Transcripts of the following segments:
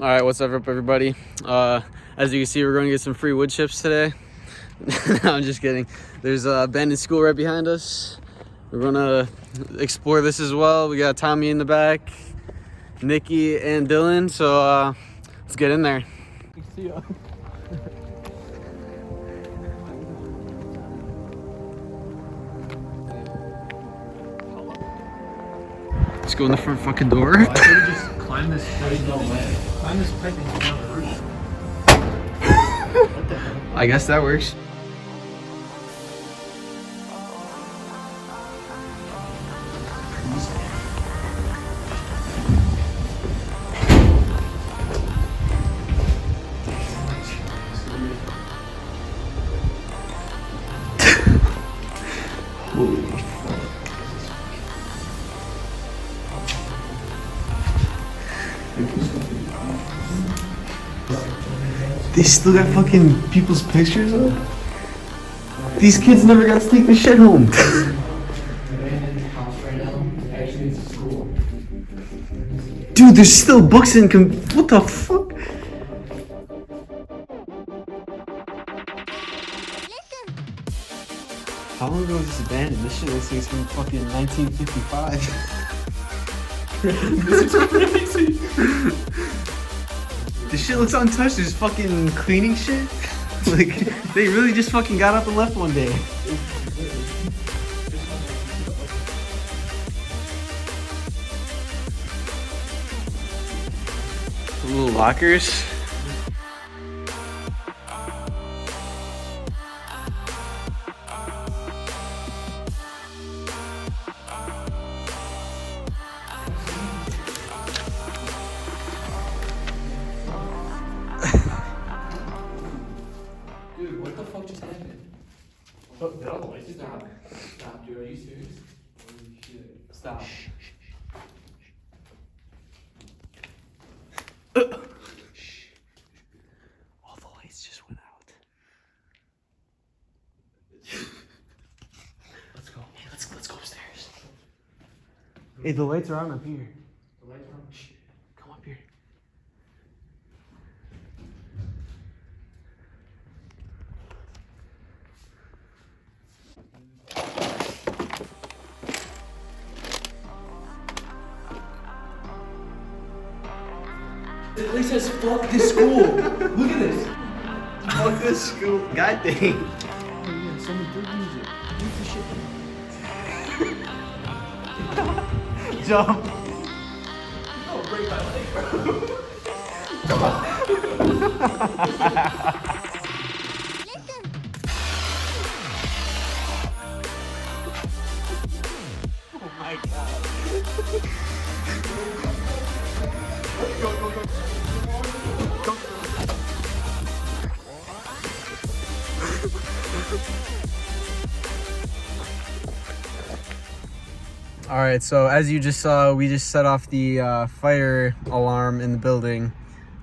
Alright, what's up everybody? As you can see, we're going to get some free wood chips today. No, I'm just kidding. There's a abandoned school right behind us. We're going to explore this as well. We got Tommy in the back, Nikki and Dylan, so let's get in there. See ya. Let's go in the front fucking door. I could just climb this pipe. No way. Climb this pipe and get down the roof. What the hell? I guess that works. Holy fuck. They still got fucking people's pictures up? These kids never got to take the shit home. Dude, there's still books in what the fuck? How long ago was this abandoned? This shit looks like it's from fucking 1955. This is crazy. This shit looks untouched. There's fucking cleaning shit. Like, they really just fucking got up and left one day. Little lockers. Dude, what the fuck just happened? Oh, did all the lights stop? Stop, dude. Are you serious? Holy shit. Stop. All the lights just went out. Let's go. Hey, let's go upstairs. Hey, the lights are on up here. The lights are on. Shh. Come up here. The place says fuck this school. Look at this. Fuck this school. God dang. Oh yeah, someone did use it. Use the shit. Jump. Oh, break my leg, bro. Come on. Oh my god. Go. All right, so as you just saw, we just set off the fire alarm in the building.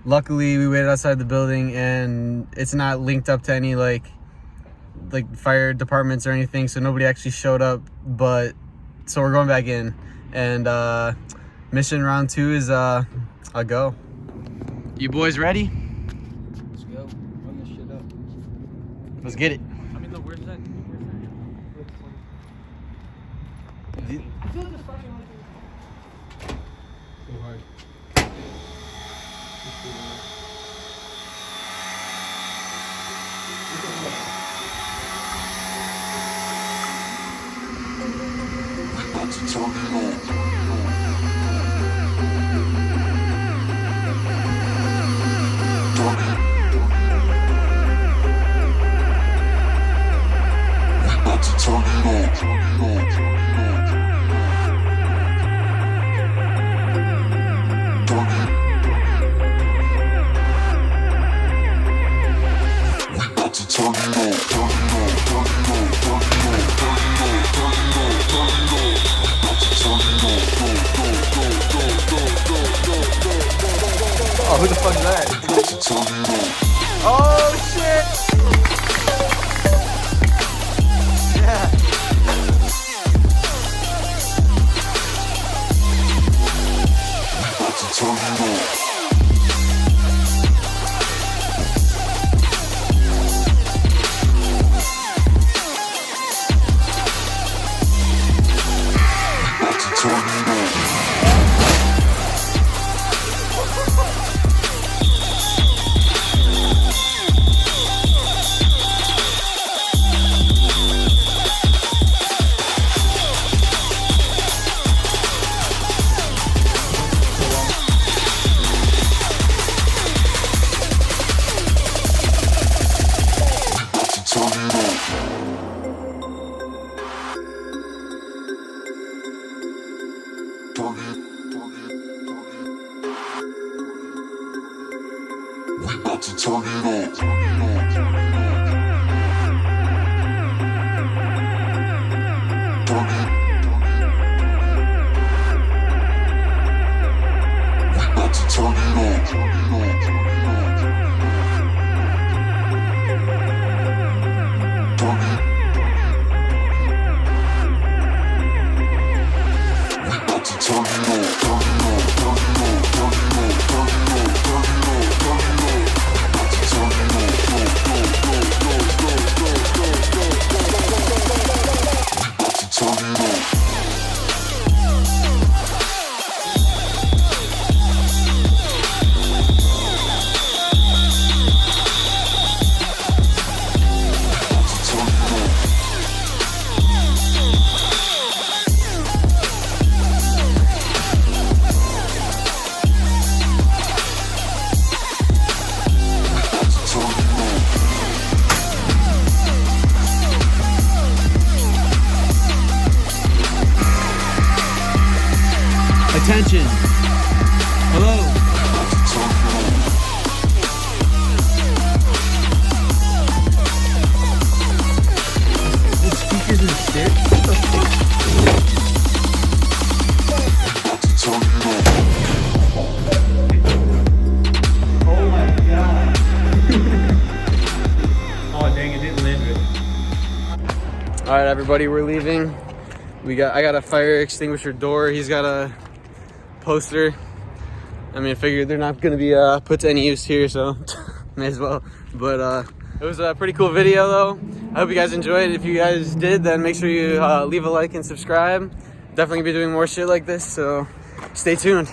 Luckily, we waited outside the building and it's not linked up to any like fire departments or anything, so nobody actually showed up. But so we're going back in, and mission round 2 is a go. You boys ready? Let's go. Run this shit up. Let's get it. I mean, no, where's that? I feel like this fucking so hard. Oh, who the fuck is that? Oh shit! Yeah. We about to turn it up. Turn it. We about to turn it up. Turn it. We about to turn it up. Turn it up. Turn it up. Turn it up. Turn it up. Turn it up. Turn it up. We about to turn it up. We about to turn it up. Attention. Hello. The speakers and shit. What the fuck? Oh my god. Oh dang, it didn't land good. All right, everybody, we're leaving. I got a fire extinguisher door. He's got a poster. I mean, I figured they're not gonna be put to any use here, so may as well. But it was a pretty cool video though. I hope you guys enjoyed. If you guys did, then make sure you leave a like and subscribe. Definitely gonna be doing more shit like this, so stay tuned.